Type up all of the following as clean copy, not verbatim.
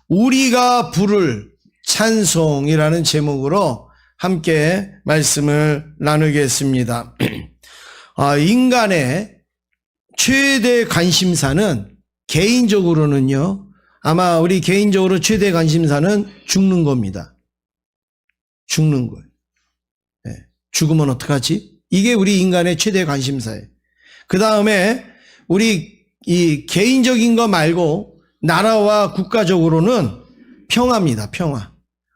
우리가 부를 찬송이라는 제목으로 함께 말씀을 나누겠습니다. 인간의 최대 관심사는 개인적으로는요, 아마 우리 개인적으로 최대 관심사는 죽는 겁니다. 죽는 거예요. 네. 죽으면 어떡하지? 이게 우리 인간의 최대 관심사예요. 그 다음에 우리 이 개인적인 거 말고 나라와 국가적으로는 평화입니다. 평화.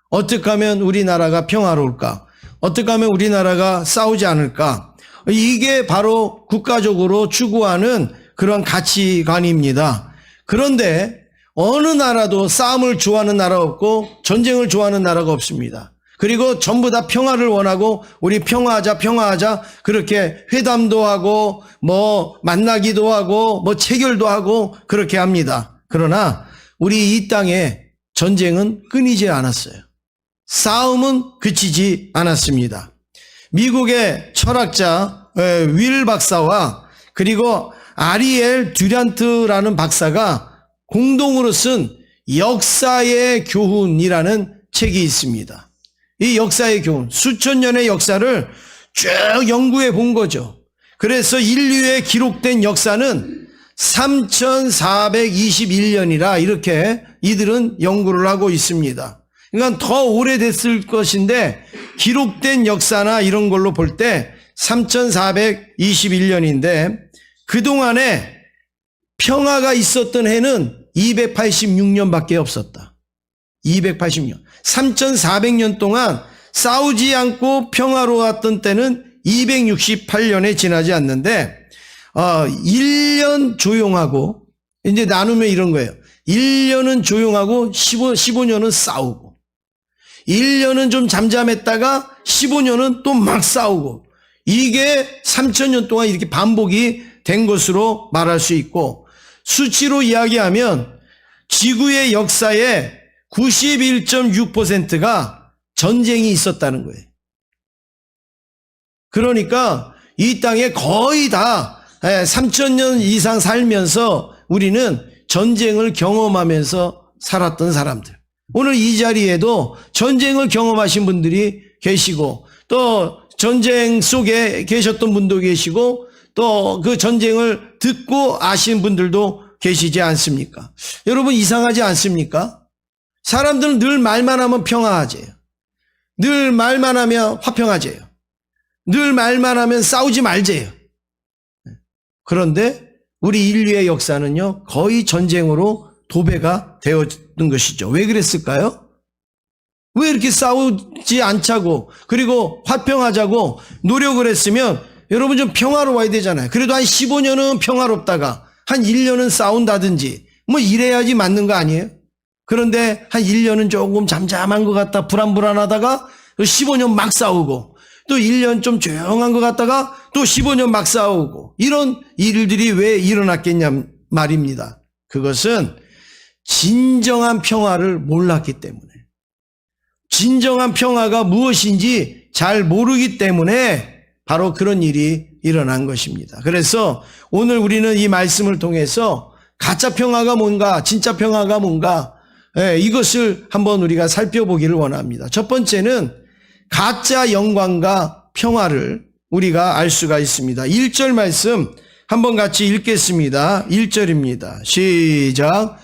어떻게 하면 우리나라가 평화로울까? 어떻게 하면 우리나라가 싸우지 않을까? 이게 바로 국가적으로 추구하는 그런 가치관입니다. 그런데 어느 나라도 싸움을 좋아하는 나라가 없고 전쟁을 좋아하는 나라가 없습니다. 그리고 전부 다 평화를 원하고 우리 평화하자 그렇게 회담도 하고 만나기도 하고 체결도 하고 그렇게 합니다. 그러나 우리 이 땅에 전쟁은 끊이지 않았어요. 싸움은 그치지 않았습니다. 미국의 철학자 윌 박사와 그리고 아리엘 듀란트라는 박사가 공동으로 쓴 역사의 교훈이라는 책이 있습니다. 이 역사의 교훈, 수천 년의 역사를 쭉 연구해 본 거죠. 그래서 인류의 기록된 역사는 3421년이라 이렇게 이들은 연구를 하고 있습니다. 그러니까 더 오래됐을 것인데 기록된 역사나 이런 걸로 볼 때 3421년인데 그동안에 평화가 있었던 해는 286년밖에 없었다. 286년. 3400년 동안 싸우지 않고 평화로웠던 때는 268년에 지나지 않는데 1년 조용하고 이제 나누면 이런 거예요. 1년은 조용하고 15년은 싸우고 1년은 좀 잠잠했다가 15년은 또 막 싸우고 이게 3000년 동안 이렇게 반복이 된 것으로 말할 수 있고 수치로 이야기하면 지구의 역사에 91.6%가 전쟁이 있었다는 거예요. 그러니까 이 땅에 거의 다 3000년 이상 살면서 우리는 전쟁을 경험하면서 살았던 사람들. 오늘 이 자리에도 전쟁을 경험하신 분들이 계시고 또 전쟁 속에 계셨던 분도 계시고 또 그 전쟁을 듣고 아신 분들도 계시지 않습니까? 여러분 이상하지 않습니까? 사람들은 늘 말만 하면 평화하재요. 늘 말만 하면 화평하재요. 늘 말만 하면 싸우지 말재요. 그런데 우리 인류의 역사는요, 거의 전쟁으로 도배가 되었던 것이죠. 왜 그랬을까요? 왜 이렇게 싸우지 않자고, 그리고 화평하자고 노력을 했으면 여러분 좀 평화로워야 되잖아요. 그래도 한 15년은 평화롭다가 한 1년은 싸운다든지 이래야지 맞는 거 아니에요? 그런데 한 1년은 조금 잠잠한 것 같다 불안불안하다가 15년 막 싸우고 또 1년 좀 조용한 것 같다가 또 15년 막 싸우고 이런 일들이 왜 일어났겠냐 말입니다. 그것은 진정한 평화를 몰랐기 때문에 진정한 평화가 무엇인지 잘 모르기 때문에 바로 그런 일이 일어난 것입니다. 그래서 오늘 우리는 이 말씀을 통해서 가짜 평화가 뭔가 진짜 평화가 뭔가 이것을 한번 우리가 살펴보기를 원합니다. 첫 번째는 가짜 영광과 평화를 우리가 알 수가 있습니다. 1절 말씀 한번 같이 읽겠습니다. 1절입니다. 시작.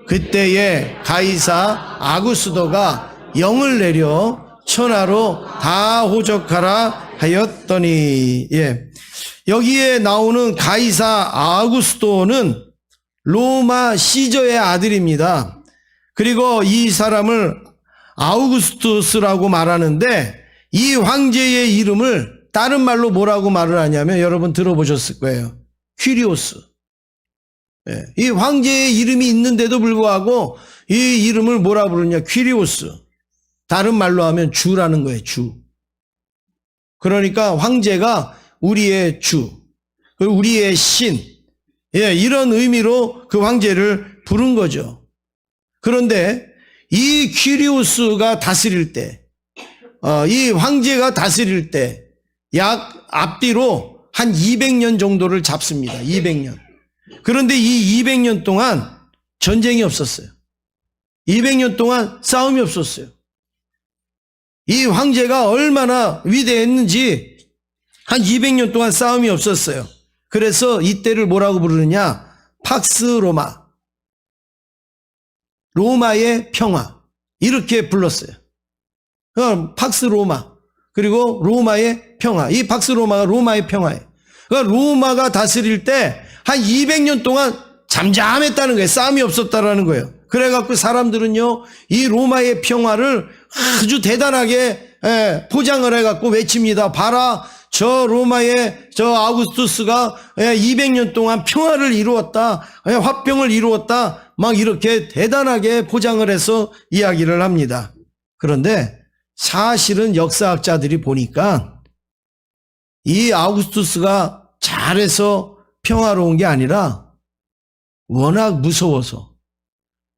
그때에 가이사 아구스도가 영을 내려 천하로 다 호적하라 하였더니 여기에 나오는 가이사 아구스도는 로마 시저의 아들입니다. 그리고 이 사람을 아우구스투스라고 말하는데 이 황제의 이름을 다른 말로 뭐라고 말을 하냐면 여러분 들어보셨을 거예요. 퀴리오스. 이 황제의 이름이 있는데도 불구하고 이 이름을 뭐라 부르냐? 퀴리오스. 다른 말로 하면 주라는 거예요. 주. 그러니까 황제가 우리의 주, 우리의 신. 이런 의미로 그 황제를 부른 거죠. 그런데 이 퀴리오스가 다스릴 때, 이 황제가 다스릴 때 약 앞뒤로 한 200년 정도를 잡습니다. 200년. 그런데 이 200년 동안 전쟁이 없었어요. 200년 동안 싸움이 없었어요. 이 황제가 얼마나 위대했는지 한 200년 동안 싸움이 없었어요. 그래서 이때를 뭐라고 부르느냐? 팍스 로마. 로마의 평화. 이렇게 불렀어요. 팍스 로마. 그리고 로마의 평화. 이 팍스 로마가 로마의 평화예요. 그러니까 로마가 다스릴 때 한 200년 동안 잠잠했다는 거예요. 싸움이 없었다라는 거예요. 그래갖고 사람들은요, 이 로마의 평화를 아주 대단하게 포장을 해갖고 외칩니다. 봐라, 저 로마의 저 아우구스투스가 200년 동안 평화를 이루었다, 화평을 이루었다, 막 이렇게 대단하게 포장을 해서 이야기를 합니다. 그런데 사실은 역사학자들이 보니까 이 아우구스투스가 잘해서 평화로운 게 아니라 워낙 무서워서,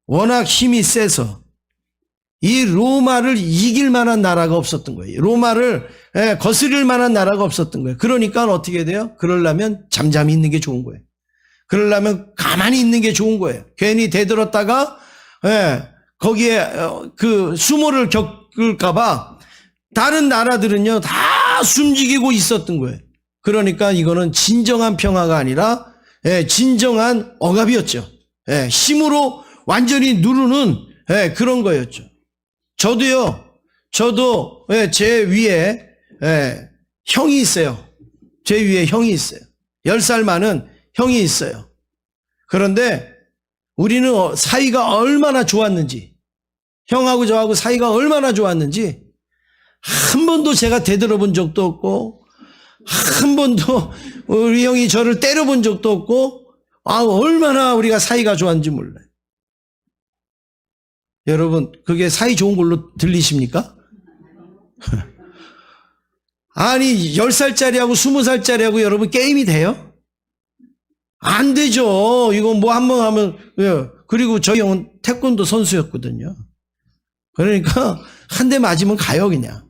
워낙 힘이 세서 이 로마를 이길 만한 나라가 없었던 거예요. 로마를 거스릴 만한 나라가 없었던 거예요. 그러니까 어떻게 돼요? 그러려면 잠잠히 있는 게 좋은 거예요. 그러려면 가만히 있는 게 좋은 거예요. 괜히 대들었다가 거기에 그 수모를 겪을까 봐 다른 나라들은요 다 숨지기고 있었던 거예요. 그러니까 이거는 진정한 평화가 아니라 진정한 억압이었죠. 힘으로 완전히 누르는 그런 거였죠. 저도 제 위에 형이 있어요. 제 위에 형이 있어요. 10살 많은 형이 있어요. 그런데 우리는 사이가 얼마나 좋았는지, 형하고 저하고 사이가 얼마나 좋았는지 한 번도 제가 대들어본 적도 없고 한 번도 우리 형이 저를 때려본 적도 없고 얼마나 우리가 사이가 좋았는지 몰라요. 여러분, 그게 사이 좋은 걸로 들리십니까? 아니, 10살짜리하고 20살짜리하고 여러분 게임이 돼요? 안 되죠. 이거 뭐 한 번 하면, 그리고 저희 형은 태권도 선수였거든요. 그러니까 한 대 맞으면 가요, 그냥.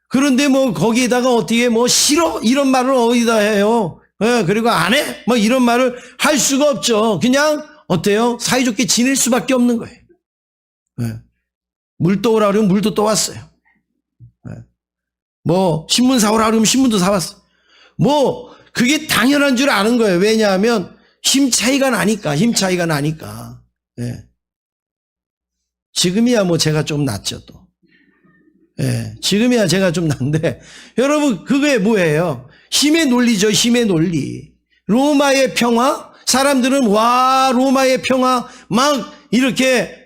그런데 뭐 거기에다가 어떻게 뭐 싫어? 이런 말을 어디다 해요? 그리고 안 해? 뭐 이런 말을 할 수가 없죠. 그냥 어때요? 사이좋게 지낼 수밖에 없는 거예요. 물 떠오라 그러면 물도 떠왔어요. 뭐 신문 사오라 그러면 신문도 사왔어요. 뭐 그게 당연한 줄 아는 거예요. 왜냐하면 힘 차이가 나니까. 지금이야 뭐 제가 좀 낫죠 또. 지금이야 제가 좀 난데 여러분 그게 뭐예요? 힘의 논리죠. 힘의 논리. 로마의 평화? 사람들은 와 로마의 평화 막 이렇게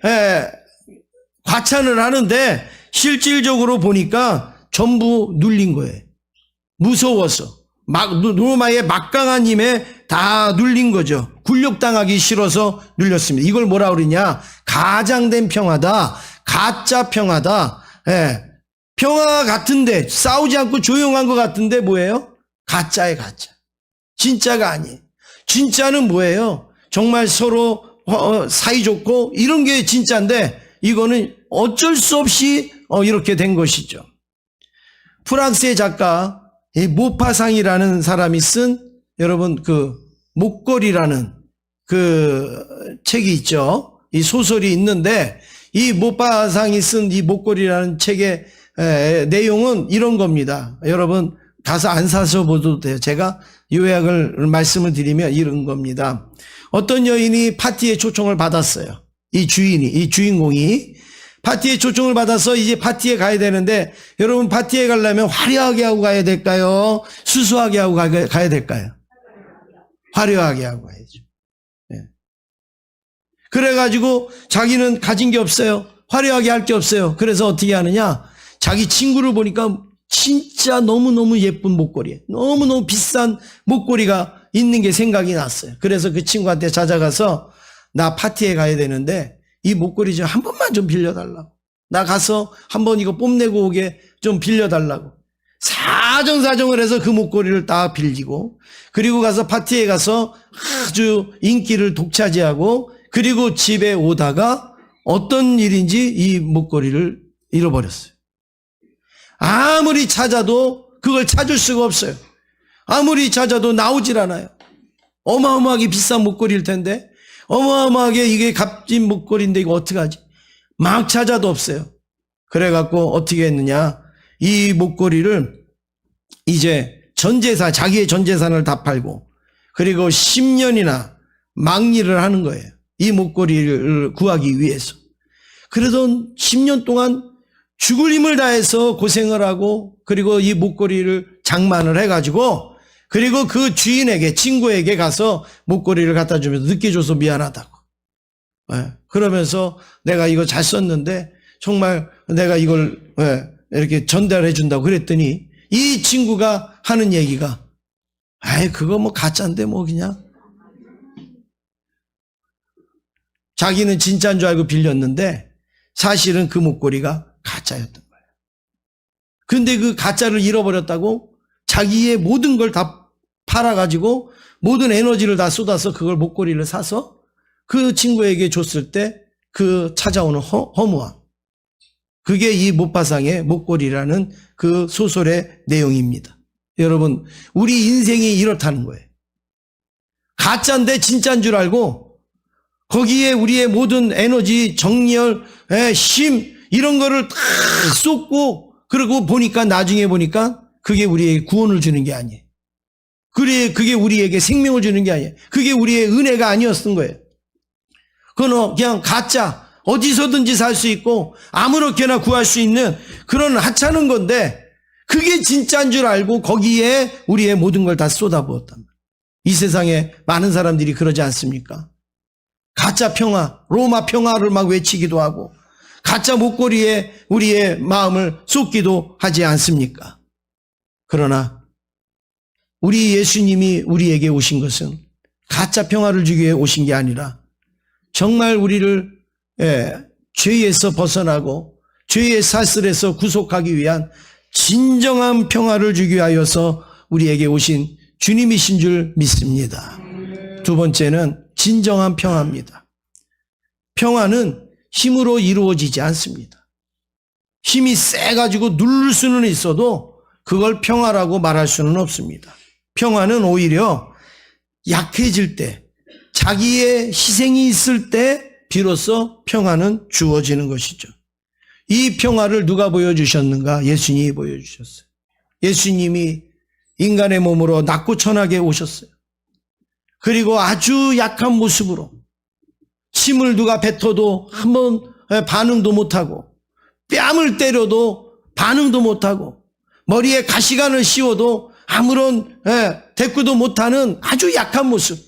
과찬을 하는데 실질적으로 보니까 전부 눌린 거예요. 무서워서. 로마의 막강한 힘에 다 눌린 거죠. 굴욕당하기 싫어서 눌렸습니다. 이걸 뭐라 그러냐? 가장된 평화다. 가짜 평화다. 평화 같은데 싸우지 않고 조용한 것 같은데 뭐예요? 가짜의 가짜. 진짜가 아니에요. 진짜는 뭐예요? 정말 서로 사이좋고 이런 게 진짜인데 이거는 어쩔 수 없이 이렇게 된 것이죠. 프랑스의 작가 모파상이라는 사람이 쓴 여러분 그 목걸이라는 그 책이 있죠. 이 소설이 있는데 이 모파상이 쓴 이 목걸이라는 책의 내용은 이런 겁니다. 여러분 가서 안 사서 보도 돼요. 제가 요약을 말씀을 드리면 이런 겁니다. 어떤 여인이 파티에 초청을 받았어요. 이 주인공이 파티에 초청을 받아서 이제 파티에 가야 되는데 여러분 파티에 가려면 화려하게 하고 가야 될까요? 수수하게 하고 가야 될까요? 화려하게 하고 가야죠. 그래가지고 자기는 가진 게 없어요. 화려하게 할 게 없어요. 그래서 어떻게 하느냐? 자기 친구를 보니까 진짜 너무너무 예쁜 목걸이, 너무너무 비싼 목걸이가 있는 게 생각이 났어요. 그래서 그 친구한테 찾아가서 나 파티에 가야 되는데 이 목걸이 좀 한 번만 좀 빌려달라고. 나 가서 한번 이거 뽐내고 오게 좀 빌려달라고. 사정사정을 해서 그 목걸이를 딱 빌리고 그리고 가서 파티에 가서 아주 인기를 독차지하고 그리고 집에 오다가 어떤 일인지 이 목걸이를 잃어버렸어요. 아무리 찾아도 그걸 찾을 수가 없어요. 아무리 찾아도 나오질 않아요. 어마어마하게 비싼 목걸이일 텐데 어마어마하게 이게 값진 목걸이인데 이거 어떡하지? 막 찾아도 없어요. 그래갖고 어떻게 했느냐. 이 목걸이를 이제 전재산, 자기의 전재산을 다 팔고 그리고 10년이나 막리를 하는 거예요. 이 목걸이를 구하기 위해서. 그래도 10년 동안 죽을 힘을 다해서 고생을 하고 그리고 이 목걸이를 장만을 해가지고 그리고 그 주인에게, 친구에게 가서 목걸이를 갖다 주면서 늦게 줘서 미안하다고. 그러면서 내가 이거 잘 썼는데 정말 내가 이걸 이렇게 전달해 준다고 그랬더니 이 친구가 하는 얘기가 아이 그거 뭐 가짜인데 뭐 그냥 자기는 진짜인 줄 알고 빌렸는데 사실은 그 목걸이가 가짜였던 거예요. 근데 그 가짜를 잃어버렸다고 자기의 모든 걸 다 팔아가지고 모든 에너지를 다 쏟아서 그걸 목걸이를 사서 그 친구에게 줬을 때 그 찾아오는 허무함. 그게 이 못바상의 목걸이라는 그 소설의 내용입니다. 여러분, 우리 인생이 이렇다는 거예요. 가짜인데 진짜인 줄 알고 거기에 우리의 모든 에너지, 정열, 심 이런 거를 다 쏟고 그러고 보니까 나중에 보니까 그게 우리에게 구원을 주는 게 아니에요. 그게 우리에게 생명을 주는 게 아니에요. 그게 우리의 은혜가 아니었던 거예요. 그건 그냥 가짜, 어디서든지 살 수 있고 아무렇게나 구할 수 있는 그런 하찮은 건데 그게 진짜인 줄 알고 거기에 우리의 모든 걸 다 쏟아부었단 말이에요. 이 세상에 많은 사람들이 그러지 않습니까? 가짜 평화, 로마 평화를 막 외치기도 하고 가짜 목걸이에 우리의 마음을 쏟기도 하지 않습니까? 그러나 우리 예수님이 우리에게 오신 것은 가짜 평화를 주기 위해 오신 게 아니라 정말 우리를 죄에서 벗어나고 죄의 사슬에서 구속하기 위한 진정한 평화를 주기 위하여서 우리에게 오신 주님이신 줄 믿습니다. 두 번째는 진정한 평화입니다. 평화는 힘으로 이루어지지 않습니다. 힘이 세가지고 누를 수는 있어도 그걸 평화라고 말할 수는 없습니다. 평화는 오히려 약해질 때, 자기의 희생이 있을 때 비로소 평화는 주어지는 것이죠. 이 평화를 누가 보여주셨는가? 예수님이 보여주셨어요. 예수님이 인간의 몸으로 낮고 천하게 오셨어요. 그리고 아주 약한 모습으로 침을 누가 뱉어도 한번 반응도 못하고 뺨을 때려도 반응도 못하고 머리에 가시관을 씌워도 아무런 대꾸도 못하는 아주 약한 모습,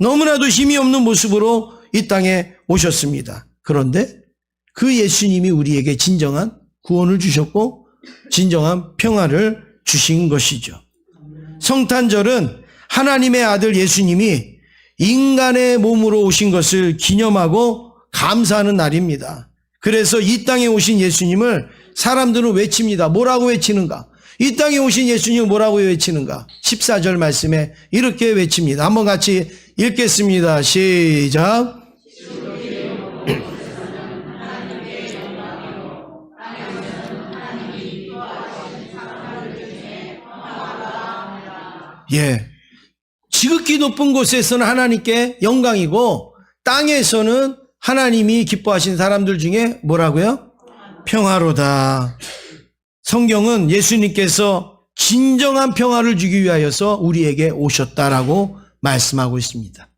너무나도 힘이 없는 모습으로 이 땅에 오셨습니다. 그런데 그 예수님이 우리에게 진정한 구원을 주셨고 진정한 평화를 주신 것이죠. 성탄절은 하나님의 아들 예수님이 인간의 몸으로 오신 것을 기념하고 감사하는 날입니다. 그래서 이 땅에 오신 예수님을 사람들은 외칩니다. 뭐라고 외치는가? 이 땅에 오신 예수님을 뭐라고 외치는가? 14절 말씀에 이렇게 외칩니다. 한번 같이 읽겠습니다. 시작. 예. 지극히 높은 곳에서는 하나님께 영광이고 땅에서는 하나님이 기뻐하신 사람들 중에 뭐라고요? 평화로다. 성경은 예수님께서 진정한 평화를 주기 위하여서 우리에게 오셨다라고 말씀하고 있습니다.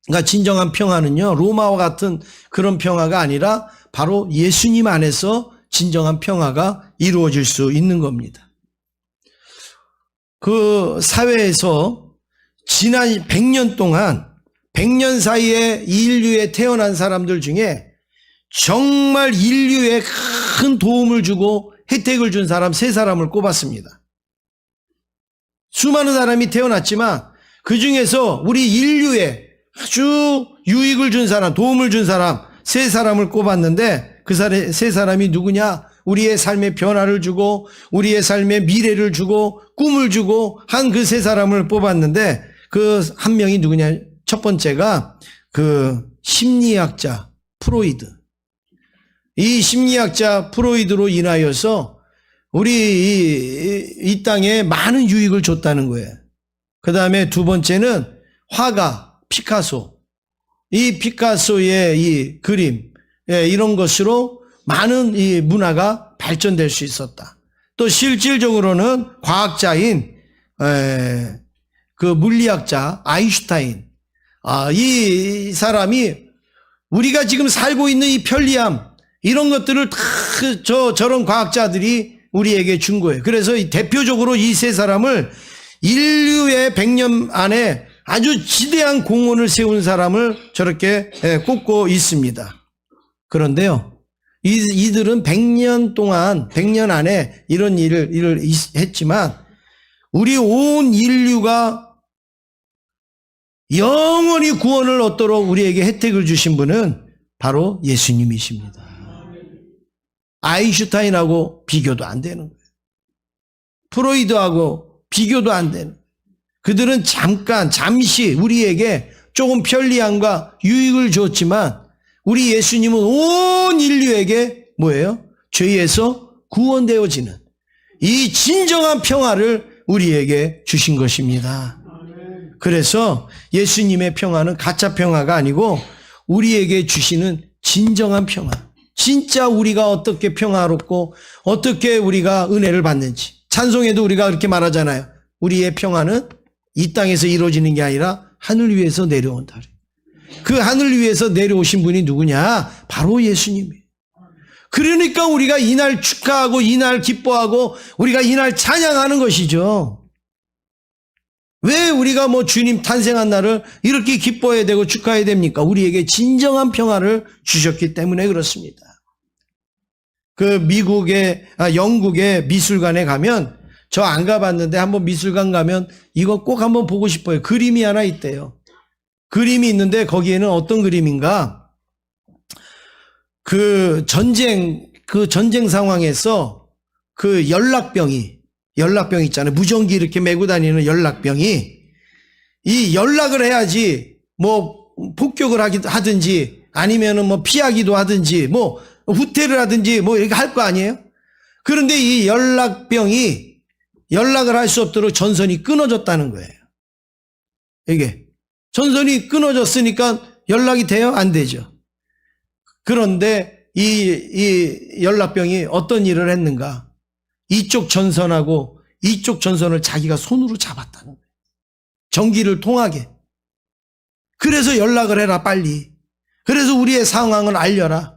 그러니까 진정한 평화는요, 로마와 같은 그런 평화가 아니라 바로 예수님 안에서 진정한 평화가 이루어질 수 있는 겁니다. 그 사회에서 지난 100년 동안 100년 사이에 인류에 태어난 사람들 중에 정말 인류에 큰 도움을 주고 혜택을 준 사람 3사람을 꼽았습니다. 수많은 사람이 태어났지만 그 중에서 우리 인류에 아주 유익을 준 사람, 도움을 준 사람 3사람을 꼽았는데 그 3사람이 누구냐? 우리의 삶의 변화를 주고 우리의 삶의 미래를 주고 꿈을 주고 한 그 3사람을 뽑았는데 그 한 명이 누구냐? 첫 번째가 그 심리학자 프로이드. 이 심리학자 프로이드로 인하여서 우리 이 땅에 많은 유익을 줬다는 거예요. 그 다음에 두 번째는 화가 피카소. 이 피카소의 이 그림, 이런 것으로 많은 이 문화가 발전될 수 있었다. 또 실질적으로는 과학자인 그 물리학자 아인슈타인, 이 사람이 우리가 지금 살고 있는 이 편리함 이런 것들을 다 저런 과학자들이 우리에게 준 거예요. 그래서 대표적으로 이 세 사람을 인류의 100년 안에 아주 지대한 공헌을 세운 사람을 저렇게 꼽고 있습니다. 그런데요, 이들은 100년 동안, 100년 안에 이런 일을 했지만 우리 온 인류가 영원히 구원을 얻도록 우리에게 혜택을 주신 분은 바로 예수님이십니다. 아인슈타인하고 비교도 안 되는 거예요. 프로이드하고 비교도 안 되는. 그들은 잠시 우리에게 조금 편리함과 유익을 줬지만 우리 예수님은 온 인류에게 뭐예요? 죄에서 구원되어지는 이 진정한 평화를 우리에게 주신 것입니다. 그래서 예수님의 평화는 가짜 평화가 아니고 우리에게 주시는 진정한 평화. 진짜 우리가 어떻게 평화롭고 어떻게 우리가 은혜를 받는지. 찬송에도 우리가 그렇게 말하잖아요. 우리의 평화는 이 땅에서 이루어지는 게 아니라 하늘 위에서 내려온다. 그 하늘 위에서 내려오신 분이 누구냐? 바로 예수님이에요. 그러니까 우리가 이날 축하하고 이날 기뻐하고 우리가 이날 찬양하는 것이죠. 왜 우리가 주님 탄생한 날을 이렇게 기뻐해야 되고 축하해야 됩니까? 우리에게 진정한 평화를 주셨기 때문에 그렇습니다. 그 영국의 미술관에 가면, 저 안 가봤는데 한번 미술관 가면 이거 꼭 한번 보고 싶어요. 그림이 하나 있대요. 그림이 있는데 거기에는 어떤 그림인가? 그 전쟁 상황에서 그 연락병 있잖아요. 무전기 이렇게 메고 다니는 연락병이, 이 연락을 해야지 폭격을 하든지 아니면은 피하기도 하든지 후퇴를 하든지 이렇게 할 거 아니에요? 그런데 이 연락병이 연락을 할 수 없도록 전선이 끊어졌다는 거예요. 이게 전선이 끊어졌으니까 연락이 돼요? 안 되죠. 그런데 이 연락병이 어떤 일을 했는가? 이쪽 전선하고 이쪽 전선을 자기가 손으로 잡았다는 거예요. 전기를 통하게. 그래서 연락을 해라, 빨리. 그래서 우리의 상황을 알려라.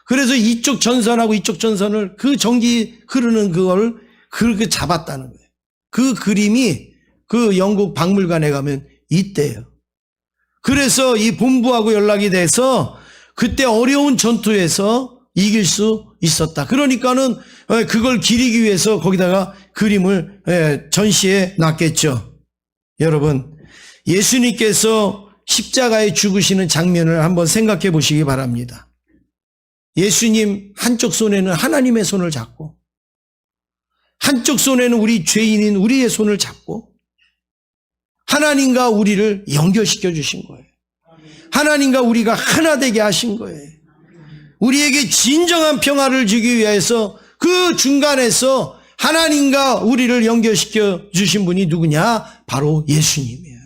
그래서 이쪽 전선하고 이쪽 전선을 그 전기 흐르는 그걸 그렇게 잡았다는 거예요. 그 그림이 그 영국 박물관에 가면 있대요. 그래서 이 본부하고 연락이 돼서 그때 어려운 전투에서 이길 수 있었다. 그러니까는 그걸 기리기 위해서 거기다가 그림을 전시해 놨겠죠. 여러분, 예수님께서 십자가에 죽으시는 장면을 한번 생각해 보시기 바랍니다. 예수님 한쪽 손에는 하나님의 손을 잡고 한쪽 손에는 우리 죄인인 우리의 손을 잡고 하나님과 우리를 연결시켜 주신 거예요. 하나님과 우리가 하나 되게 하신 거예요. 우리에게 진정한 평화를 주기 위해서 그 중간에서 하나님과 우리를 연결시켜 주신 분이 누구냐? 바로 예수님이에요.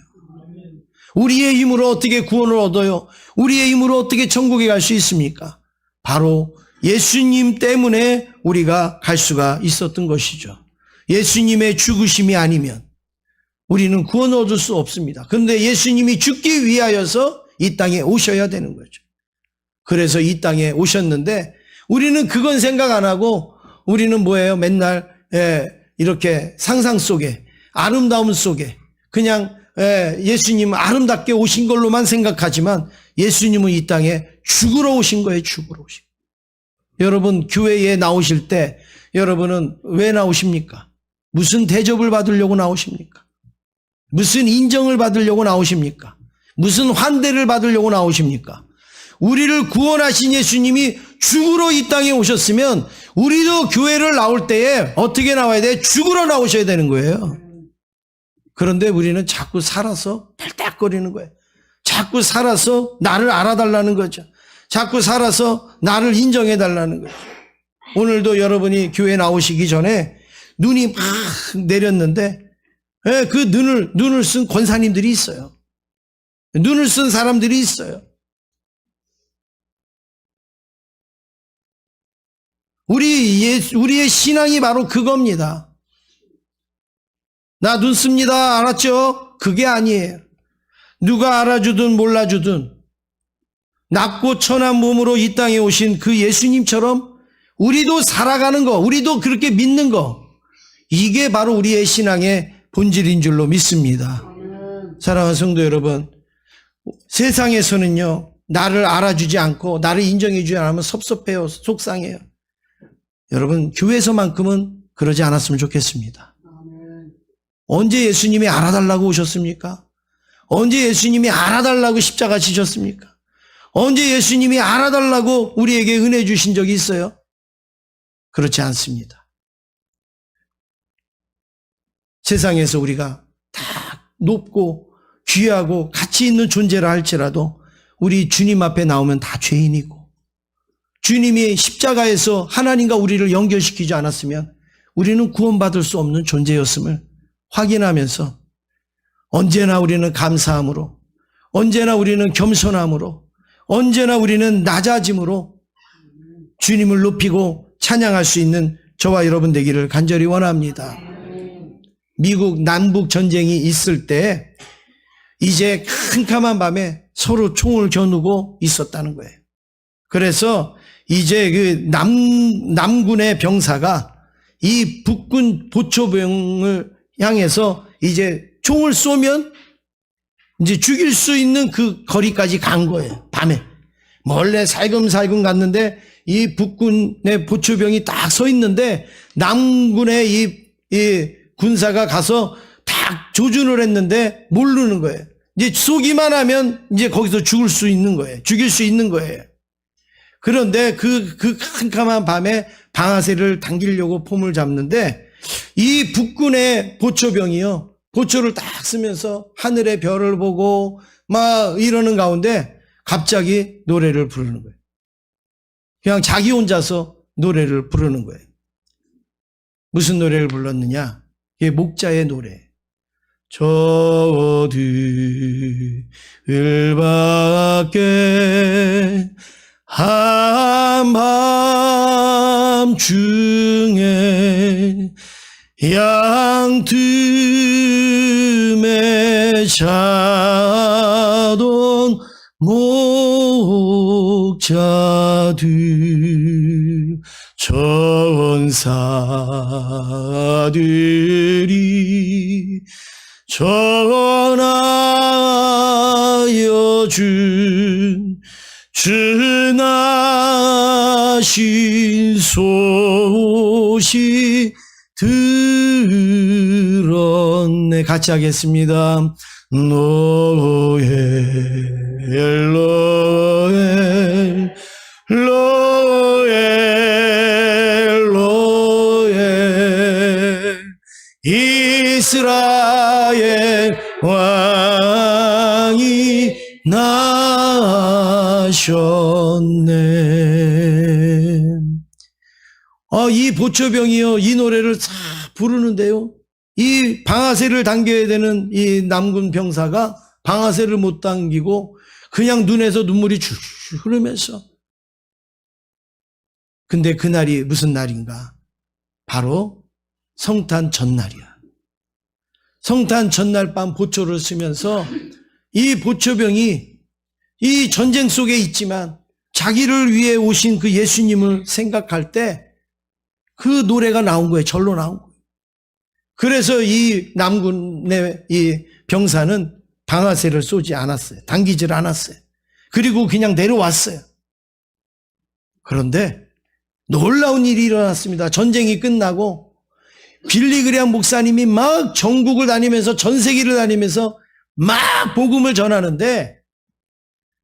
우리의 힘으로 어떻게 구원을 얻어요? 우리의 힘으로 어떻게 천국에 갈 수 있습니까? 바로 예수님 때문에 우리가 갈 수가 있었던 것이죠. 예수님의 죽으심이 아니면 우리는 구원을 얻을 수 없습니다. 그런데 예수님이 죽기 위하여서 이 땅에 오셔야 되는 거죠. 그래서 이 땅에 오셨는데 우리는 그건 생각 안 하고 우리는 뭐예요? 맨날 이렇게 상상 속에, 아름다움 속에 그냥 예수님은 아름답게 오신 걸로만 생각하지만 예수님은 이 땅에 죽으러 오신 거예요. 죽으러 오신 거예요. 여러분, 교회에 나오실 때 여러분은 왜 나오십니까? 무슨 대접을 받으려고 나오십니까? 무슨 인정을 받으려고 나오십니까? 무슨 환대를 받으려고 나오십니까? 우리를 구원하신 예수님이 죽으러 이 땅에 오셨으면 우리도 교회를 나올 때에 어떻게 나와야 돼? 죽으러 나오셔야 되는 거예요. 그런데 우리는 자꾸 살아서 팔딱거리는 거예요. 자꾸 살아서 나를 알아달라는 거죠. 자꾸 살아서 나를 인정해달라는 거죠. 오늘도 여러분이 교회 나오시기 전에 눈이 막 내렸는데 그 눈을 쓴 권사님들이 있어요. 눈을 쓴 사람들이 있어요. 우리의 신앙이 바로 그겁니다. 나 눈 씁니다. 알았죠? 그게 아니에요. 누가 알아주든 몰라주든 낮고 천한 몸으로 이 땅에 오신 그 예수님처럼 우리도 살아가는 거, 우리도 그렇게 믿는 거, 이게 바로 우리의 신앙의 본질인 줄로 믿습니다. 사랑하는 성도 여러분, 세상에서는요, 나를 알아주지 않고 나를 인정해주지 않으면 섭섭해요, 속상해요. 여러분, 교회에서만큼은 그러지 않았으면 좋겠습니다. 언제 예수님이 알아달라고 오셨습니까? 언제 예수님이 알아달라고 십자가 지셨습니까? 언제 예수님이 알아달라고 우리에게 은혜 주신 적이 있어요? 그렇지 않습니다. 세상에서 우리가 다 높고 귀하고 가치 있는 존재라 할지라도 우리 주님 앞에 나오면 다 죄인이고, 주님이 십자가에서 하나님과 우리를 연결시키지 않았으면 우리는 구원받을 수 없는 존재였음을 확인하면서 언제나 우리는 감사함으로, 언제나 우리는 겸손함으로, 언제나 우리는 낮아짐으로 주님을 높이고 찬양할 수 있는 저와 여러분 되기를 간절히 원합니다. 미국 남북 전쟁이 있을 때 이제 캄캄한 밤에 서로 총을 겨누고 있었다는 거예요. 그래서 이제 그 남군의 병사가 이 북군 보초병을 향해서 이제 총을 쏘면 이제 죽일 수 있는 그 거리까지 간 거예요. 밤에. 몰래 살금살금 갔는데 이 북군의 보초병이 딱 서 있는데 남군의 이 군사가 가서 딱 조준을 했는데 모르는 거예요. 이제 쏘기만 하면 이제 거기서 죽일 수 있는 거예요. 그런데 그 캄캄한 밤에 방아쇠를 당기려고 폼을 잡는데 이 북군의 보초병이요, 보초를 딱 쓰면서 하늘의 별을 보고 막 이러는 가운데 갑자기 노래를 부르는 거예요. 그냥 자기 혼자서 노래를 부르는 거예요. 무슨 노래를 불렀느냐? 이게 목자의 노래. 저 들밖에 한밤중에 양틈에 자던 목자들, 전사들이 전하여 준 주나신 소식 들었네. 같이 하겠습니다. 노엘 노엘 노엘 노엘 이스라엘 왕이 나셨네. 이 보초병이요, 이 노래를 싹 부르는데요, 이 방아쇠를 당겨야 되는 이 남군 병사가 방아쇠를 못 당기고 그냥 눈에서 눈물이 줄줄 흐르면서. 근데 그날이 무슨 날인가? 바로 성탄 전날이야. 성탄 전날 밤 보초를 쓰면서 이 보초병이 이 전쟁 속에 있지만 자기를 위해 오신 그 예수님을 생각할 때 그 노래가 나온 거예요. 절로 나온 거예요. 그래서 이 남군의 이 병사는 방아쇠를 쏘지 않았어요. 당기질 않았어요. 그리고 그냥 내려왔어요. 그런데 놀라운 일이 일어났습니다. 전쟁이 끝나고 빌리그레암 목사님이 막 전국을 다니면서, 전 세계를 다니면서 막 복음을 전하는데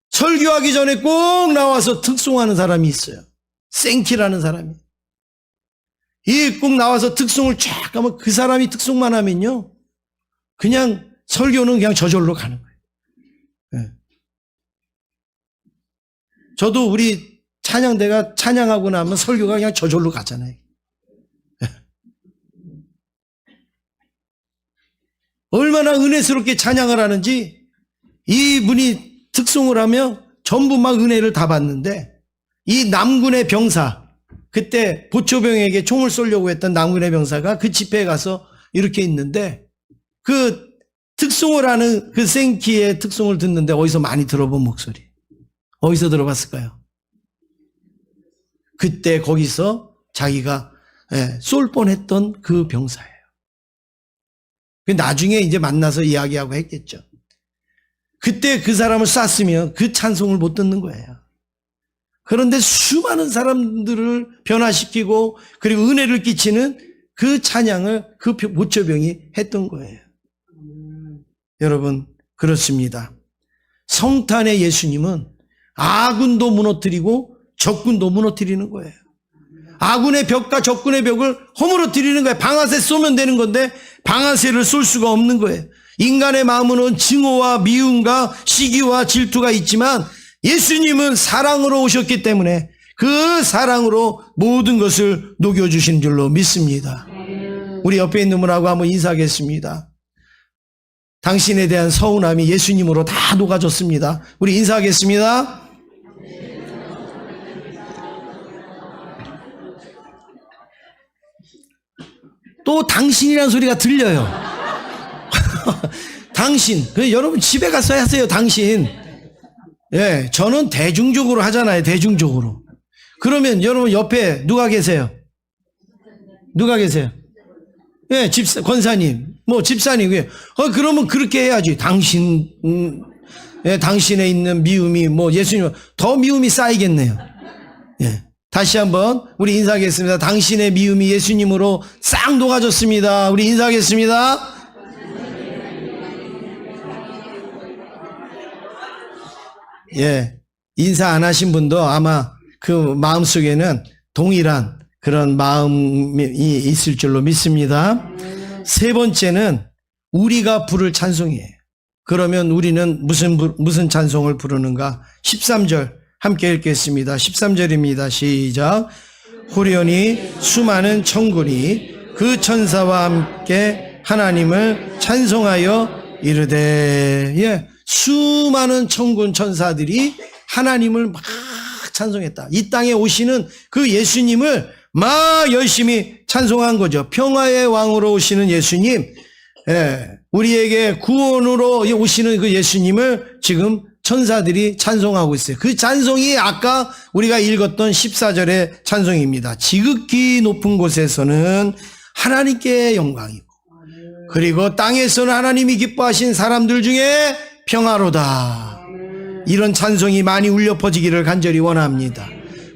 설교하기 전에 꼭 나와서 특송하는 사람이 있어요. 생키라는 사람이. 이 꼭 나와서 특송을 쫙 하면 그 사람이 특송만 하면요, 그냥 설교는 그냥 저절로 가는 거예요. 네. 저도 우리 찬양대가 찬양하고 나면 설교가 그냥 저절로 가잖아요. 네. 얼마나 은혜스럽게 찬양을 하는지 이분이 특송을 하며 전부 막 은혜를 다 받는데 이 남군의 병사, 그때 보초병에게 총을 쏘려고 했던 남군의 병사가 그 집회에 가서 이렇게 있는데 그 특송을 하는 그 생키의 특송을 듣는데 어디서 많이 들어본 목소리. 어디서 들어봤을까요? 그때 거기서 자기가 쏠 뻔했던 그 병사예요. 나중에 이제 만나서 이야기하고 했겠죠. 그때 그 사람을 쐈으면 그 찬송을 못 듣는 거예요. 그런데 수많은 사람들을 변화시키고 그리고 은혜를 끼치는 그 찬양을 그 보초병이 했던 거예요. 여러분, 그렇습니다. 성탄의 예수님은 아군도 무너뜨리고 적군도 무너뜨리는 거예요. 아군의 벽과 적군의 벽을 허물어뜨리는 거예요. 방아쇠 쏘면 되는 건데 방아쇠를 쏠 수가 없는 거예요. 인간의 마음은 증오와 미움과 시기와 질투가 있지만 예수님은 사랑으로 오셨기 때문에 그 사랑으로 모든 것을 녹여주신 줄로 믿습니다. 우리 옆에 있는 분하고 한번 인사하겠습니다. 당신에 대한 서운함이 예수님으로 다 녹아졌습니다. 우리 인사하겠습니다. 또 당신이라는 소리가 들려요. 당신. 여러분 집에 가서 하세요. 당신. 예, 저는 대중적으로 하잖아요. 대중적으로. 그러면 여러분 옆에 누가 계세요? 누가 계세요? 예, 권사님, 집사님. 그러면 그렇게 해야지. 당신, 당신에 있는 미움이 예수님 더 미움이 쌓이겠네요. 예. 다시 한번 우리 인사하겠습니다. 당신의 미움이 예수님으로 싹 녹아졌습니다. 우리 인사하겠습니다. 예, 인사 안 하신 분도 아마 그 마음속에는 동일한 그런 마음이 있을 줄로 믿습니다. 세 번째는 우리가 부를 찬송이에요. 그러면 우리는 무슨 찬송을 부르는가? 13절 함께 읽겠습니다. 13절입니다. 시작. 호련히 수많은 천군이 그 천사와 함께 하나님을 찬송하여 이르되. 예, 수많은 천군 천사들이 하나님을 막 찬송했다. 이 땅에 오시는 그 예수님을 막 열심히 찬송한 거죠. 평화의 왕으로 오시는 예수님, 예, 우리에게 구원으로 오시는 그 예수님을 지금 천사들이 찬송하고 있어요. 그 찬송이 아까 우리가 읽었던 14절의 찬송입니다. 지극히 높은 곳에서는 하나님께 영광이고 그리고 땅에서는 하나님이 기뻐하신 사람들 중에 평화로다. 이런 찬송이 많이 울려 퍼지기를 간절히 원합니다.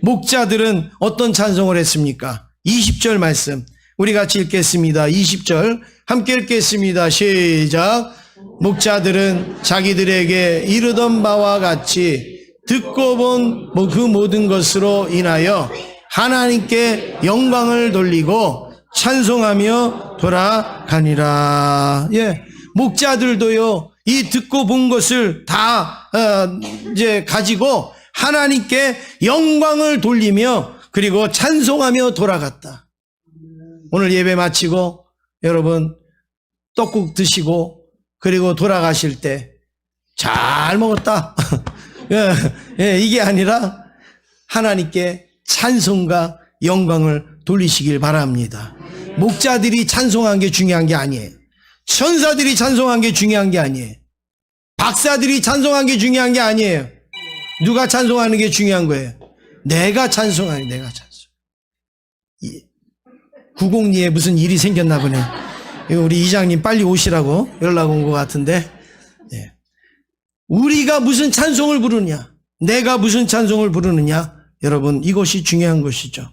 목자들은 어떤 찬송을 했습니까? 20절 말씀 우리 같이 읽겠습니다. 20절 함께 읽겠습니다. 시작. 목자들은 자기들에게 이르던 바와 같이 듣고 본 그 모든 것으로 인하여 하나님께 영광을 돌리고 찬송하며 돌아가니라. 예, 목자들도요 이 듣고 본 것을 다 이제 가지고 하나님께 영광을 돌리며 그리고 찬송하며 돌아갔다. 오늘 예배 마치고 여러분 떡국 드시고 그리고 돌아가실 때 잘 먹었다. 예, 이게 아니라 하나님께 찬송과 영광을 돌리시길 바랍니다. 목자들이 찬송한 게 중요한 게 아니에요. 천사들이 찬송한 게 중요한 게 아니에요. 박사들이 찬송한 게 중요한 게 아니에요. 누가 찬송하는 게 중요한 거예요. 내가 찬송하는, 내가 찬송. 902에 무슨 일이 생겼나 보네. 우리 이장님 빨리 오시라고 연락 온 것 같은데, 예. 우리가 무슨 찬송을 부르느냐, 내가 무슨 찬송을 부르느냐, 여러분 이것이 중요한 것이죠.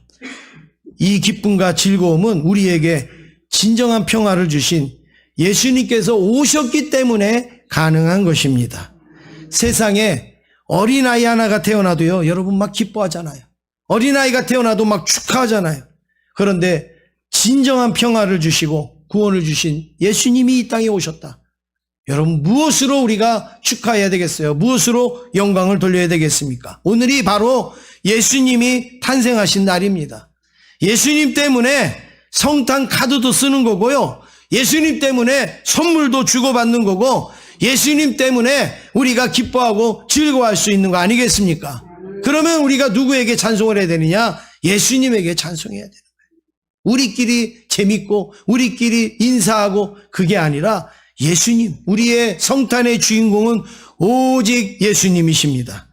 이 기쁨과 즐거움은 우리에게 진정한 평화를 주신 예수님께서 오셨기 때문에 가능한 것입니다. 세상에 어린아이 하나가 태어나도요, 여러분 막 기뻐하잖아요. 어린아이가 태어나도 막 축하하잖아요. 그런데 진정한 평화를 주시고 구원을 주신 예수님이 이 땅에 오셨다. 여러분 무엇으로 우리가 축하해야 되겠어요? 무엇으로 영광을 돌려야 되겠습니까? 오늘이 바로 예수님이 탄생하신 날입니다. 예수님 때문에 성탄 카드도 쓰는 거고요. 예수님 때문에 선물도 주고받는 거고 예수님 때문에 우리가 기뻐하고 즐거워할 수 있는 거 아니겠습니까? 그러면 우리가 누구에게 찬송을 해야 되느냐? 예수님에게 찬송해야 되는 거예요. 우리끼리 재밌고 우리끼리 인사하고 그게 아니라 예수님, 우리의 성탄의 주인공은 오직 예수님이십니다.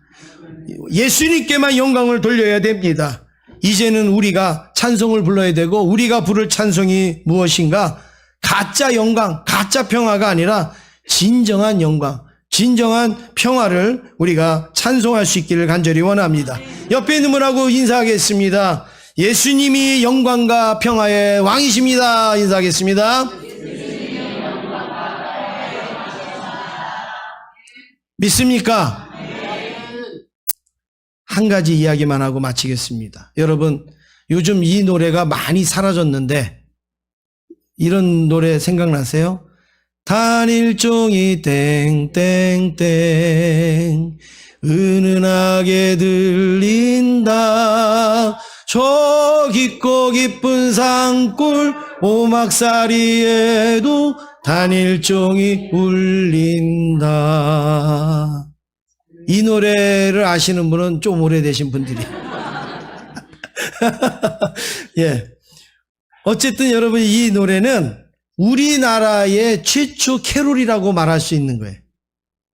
예수님께만 영광을 돌려야 됩니다. 이제는 우리가 찬송을 불러야 되고 우리가 부를 찬송이 무엇인가? 가짜 영광, 가짜 평화가 아니라 진정한 영광, 진정한 평화를 우리가 찬송할 수 있기를 간절히 원합니다. 옆에 있는 분하고 인사하겠습니다. 예수님이 영광과 평화의 왕이십니다. 인사하겠습니다. 믿습니까? 한 가지 이야기만 하고 마치겠습니다. 여러분, 요즘 이 노래가 많이 사라졌는데 이런 노래 생각나세요? 단일종이 땡땡땡 은은하게 들린다. 저 깊고 깊은 산골 오막살이에도 단일종이 울린다. 이 노래를 아시는 분은 좀 오래되신 분들이. 예. 어쨌든 여러분, 이 노래는 우리나라의 최초 캐롤이라고 말할 수 있는 거예요.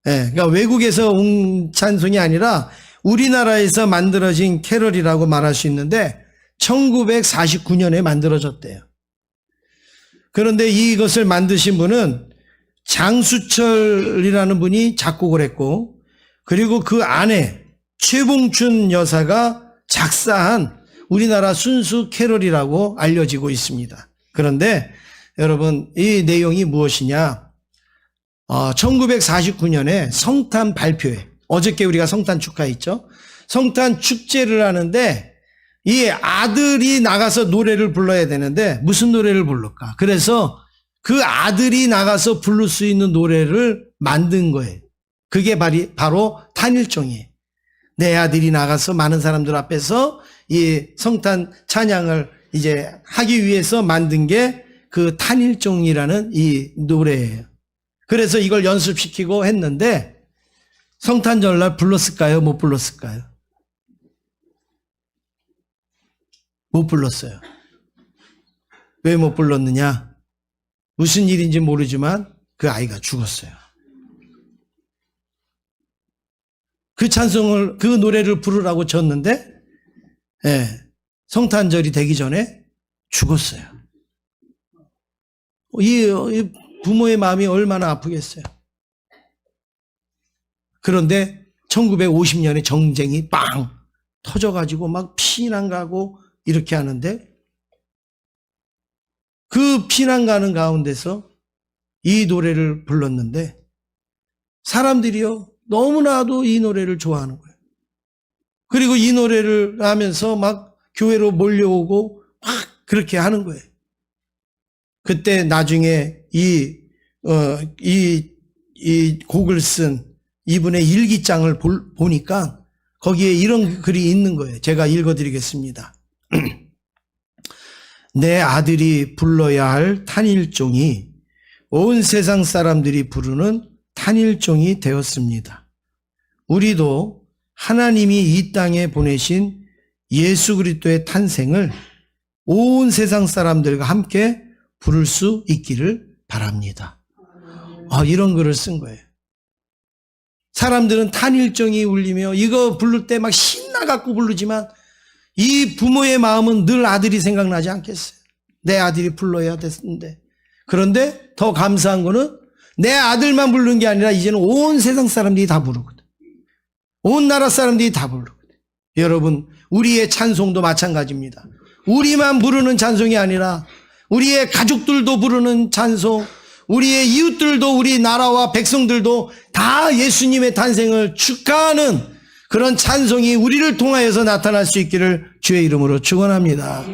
예. 그러니까 외국에서 온 찬송이 아니라 우리나라에서 만들어진 캐롤이라고 말할 수 있는데 1949년에 만들어졌대요. 그런데 이것을 만드신 분은 장수철이라는 분이 작곡을 했고, 그리고 그 안에 최봉춘 여사가 작사한 우리나라 순수 캐럴이라고 알려지고 있습니다. 그런데 여러분, 이 내용이 무엇이냐? 1949년에 성탄 발표회, 어저께 우리가 성탄 축하했죠? 성탄 축제를 하는데 이 아들이 나가서 노래를 불러야 되는데 무슨 노래를 부를까? 그래서 그 아들이 나가서 부를 수 있는 노래를 만든 거예요. 그게 바로 탄일종이에요. 내 아들이 나가서 많은 사람들 앞에서 이 성탄 찬양을 이제 하기 위해서 만든 게 그 탄일종이라는 이 노래예요. 그래서 이걸 연습시키고 했는데 성탄절날 불렀을까요? 못 불렀을까요? 못 불렀어요. 왜 못 불렀느냐? 무슨 일인지 모르지만 그 아이가 죽었어요. 그 찬송을, 그 노래를 부르라고 졌는데, 예, 성탄절이 되기 전에 죽었어요. 이 부모의 마음이 얼마나 아프겠어요. 그런데 1950년에 정쟁이 빵 터져가지고 막 피난 가고 이렇게 하는데, 그 피난 가는 가운데서 이 노래를 불렀는데 사람들이요 너무나도 이 노래를 좋아하는 거예요. 그리고 이 노래를 하면서 막 교회로 몰려오고 막 그렇게 하는 거예요. 그때 나중에 이 곡을 쓴 이분의 일기장을 보니까 거기에 이런 글이 있는 거예요. 제가 읽어드리겠습니다. 내 아들이 불러야 할 탄일종이 온 세상 사람들이 부르는 탄일종이 되었습니다. 우리도 하나님이 이 땅에 보내신 예수 그리스도의 탄생을 온 세상 사람들과 함께 부를 수 있기를 바랍니다. 이런 글을 쓴 거예요. 사람들은 탄일종이 울리며 이거 부를 때 막 신나갖고 부르지만 이 부모의 마음은 늘 아들이 생각나지 않겠어요. 내 아들이 불러야 됐는데. 그런데 더 감사한 거는 내 아들만 부르는 게 아니라 이제는 온 세상 사람들이 다 부르거든. 온 나라 사람들이 다 부르거든. 여러분, 우리의 찬송도 마찬가지입니다. 우리만 부르는 찬송이 아니라 우리의 가족들도 부르는 찬송, 우리의 이웃들도, 우리 나라와 백성들도 다 예수님의 탄생을 축하하는 그런 찬송이 우리를 통하여서 나타날 수 있기를 주의 이름으로 축원합니다.